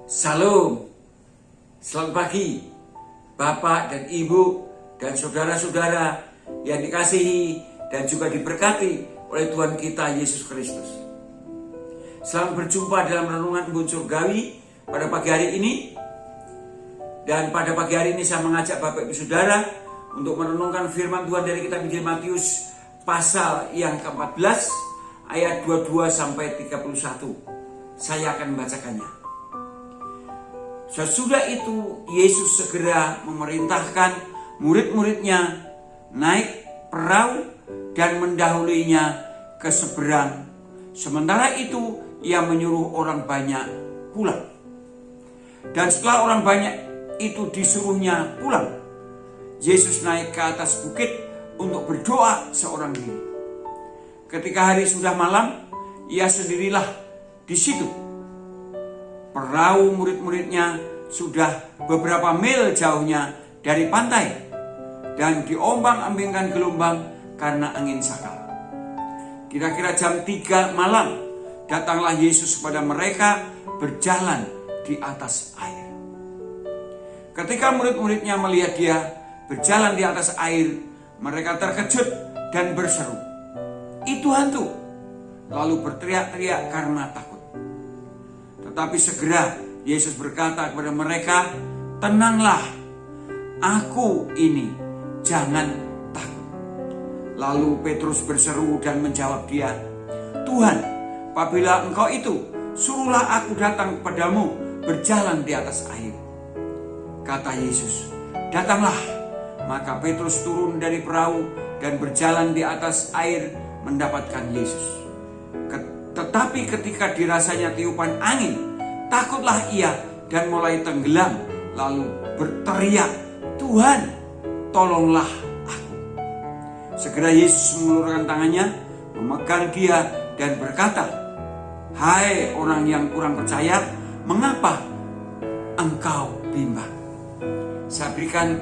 Salam, selamat pagi Bapak dan Ibu dan saudara-saudara yang dikasihi dan juga diberkati oleh Tuhan kita Yesus Kristus. Selamat berjumpa dalam Renungan Embun Surgawi pada pagi hari ini. Dan pada pagi hari ini saya mengajak Bapak Ibu Saudara untuk merenungkan firman Tuhan dari kitab Injil Matius pasal yang ke-14 ayat 22 sampai 31. Saya akan membacakannya. Sesudah itu Yesus segera memerintahkan murid-muridnya naik perahu dan mendahulinya ke seberang. Sementara itu ia menyuruh orang banyak pulang. Dan setelah orang banyak itu disuruhnya pulang, Yesus naik ke atas bukit untuk berdoa seorang diri. Ketika hari sudah malam, ia sendirilah di situ. Perahu murid-muridnya sudah beberapa mil jauhnya dari pantai dan diombang-ambingkan gelombang karena angin sakal. Kira-kira jam 3 malam datanglah Yesus kepada mereka berjalan di atas air. Ketika murid-muridnya melihat dia berjalan di atas air, mereka terkejut dan berseru, "Itu hantu!" Lalu berteriak-teriak karena takut. Tetapi segera Yesus berkata kepada mereka, "Tenanglah, aku ini, jangan takut." Lalu Petrus berseru dan menjawab dia, "Tuhan, apabila Engkau itu, suruhlah aku datang kepadamu berjalan di atas air." Kata Yesus, "Datanglah." Maka Petrus turun dari perahu dan berjalan di atas air mendapatkan Yesus. Tetapi ketika dirasanya tiupan angin, takutlah ia dan mulai tenggelam, lalu berteriak, "Tuhan, tolonglah aku." Segera Yesus mengulurkan tangannya, memegang dia dan berkata, "Hai orang yang kurang percaya, mengapa engkau bimbang?" Saya berikan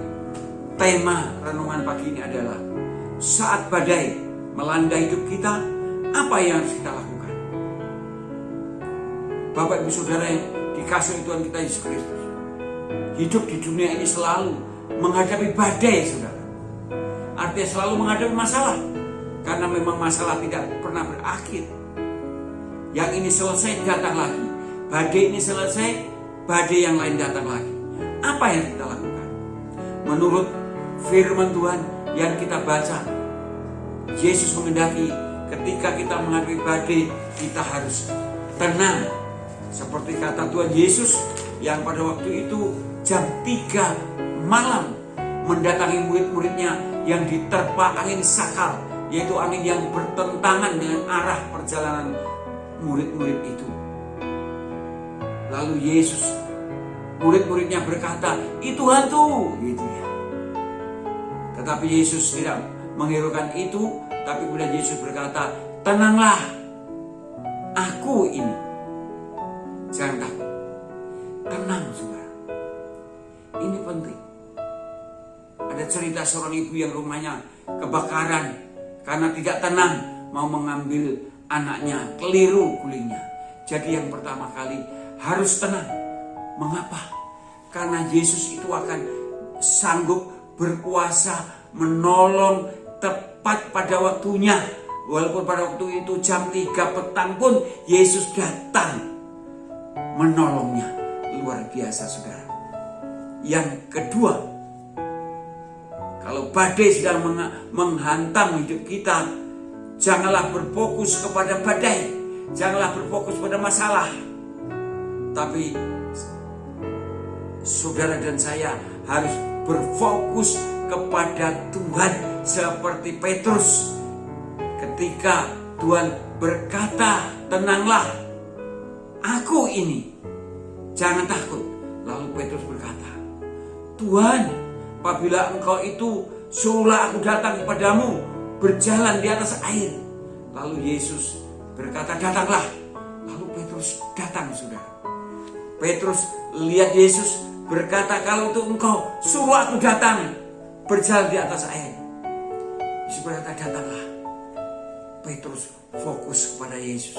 tema renungan pagi ini adalah saat badai melanda hidup kita, apa yang harus kita lakukan? Bapak Ibu Saudara yang dikasihi Tuhan kita Yesus Kristus, hidup di dunia ini selalu menghadapi badai, saudara. Artinya selalu menghadapi masalah, karena memang masalah tidak pernah berakhir. Yang ini selesai, datang lagi. Badai ini selesai, badai yang lain datang lagi. Apa yang kita lakukan? Menurut firman Tuhan yang kita baca, Yesus mengendaki ketika kita menghadapi badai, kita harus tenang. Seperti kata Tuhan Yesus yang pada waktu itu jam 3 malam mendatangi murid-muridnya yang diterpa angin sakal, yaitu angin yang bertentangan dengan arah perjalanan murid-murid itu. Lalu Yesus, murid-muridnya berkata, "Itu hantu," gitu ya. Tetapi Yesus tidak menghiraukan itu, tapi kemudian Yesus berkata, "Tenanglah, aku ini. Jangan takut." Tenang, saudara. Ini penting. Ada cerita seorang ibu yang rumahnya kebakaran karena tidak tenang mau mengambil anaknya, keliru gulingnya. Jadi yang pertama kali harus tenang. Mengapa? Karena Yesus itu akan sanggup berkuasa menolong tepat pada waktunya. Walaupun pada waktu itu jam 3 petang pun Yesus datang menolongnya. Luar biasa, saudara. Yang kedua, kalau badai sedang menghantam hidup kita, janganlah berfokus kepada badai, janganlah berfokus pada masalah, tapi saudara dan saya harus berfokus kepada Tuhan seperti Petrus. Ketika Tuhan berkata, "Tenanglah, aku ini, jangan takut." Lalu Petrus berkata, "Tuhan, apabila Engkau itu, suruhlah aku datang kepadamu berjalan di atas air." Lalu Yesus berkata, "Datanglah." Lalu Petrus datang, saudara. Petrus lihat Yesus berkata, "Kalau itu Engkau, suruh aku datang berjalan di atas air." Yesus berkata, "Datanglah." Petrus fokus kepada Yesus,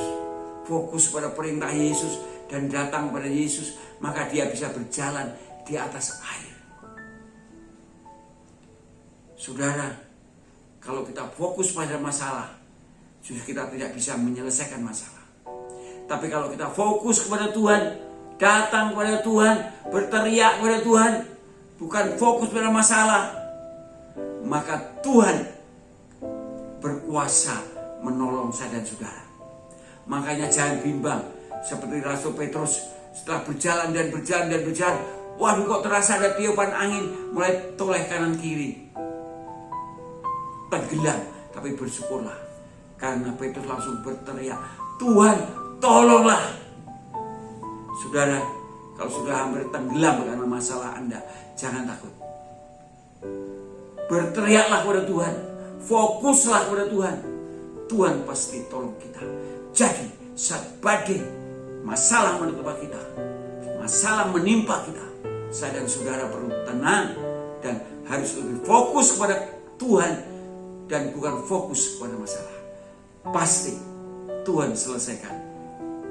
fokus pada perintah Yesus, dan datang pada Yesus, maka dia bisa berjalan di atas air. Saudara, kalau kita fokus pada masalah, justru kita tidak bisa menyelesaikan masalah. Tapi kalau kita fokus kepada Tuhan, datang kepada Tuhan, berteriak kepada Tuhan, bukan fokus pada masalah, maka Tuhan berkuasa menolong saya dan saudara. Makanya jangan bimbang, seperti Rasul Petrus setelah berjalan dan berjalan, waduh kok terasa ada tiupan angin, mulai toleh kanan kiri, tenggelam. Tapi bersyukurlah, karena Petrus langsung berteriak, Tuhan tolonglah. Saudara, kalau sudah hampir tenggelam karena masalah Anda, jangan takut. Berteriaklah kepada Tuhan, fokuslah kepada Tuhan. Tuhan pasti tolong kita. Jadi saat badai, masalah menimpa kita, masalah menimpa kita, saya dan saudara perlu tenang dan harus lebih fokus kepada Tuhan dan bukan fokus kepada masalah. Pasti Tuhan selesaikan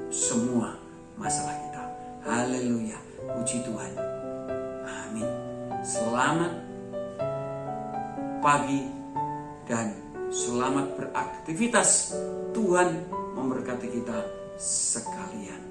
semua masalah kita. Haleluya, puji Tuhan. Amin. Selamat pagi dan selamat beraktivitas. Tuhan memberkati kita sekalian.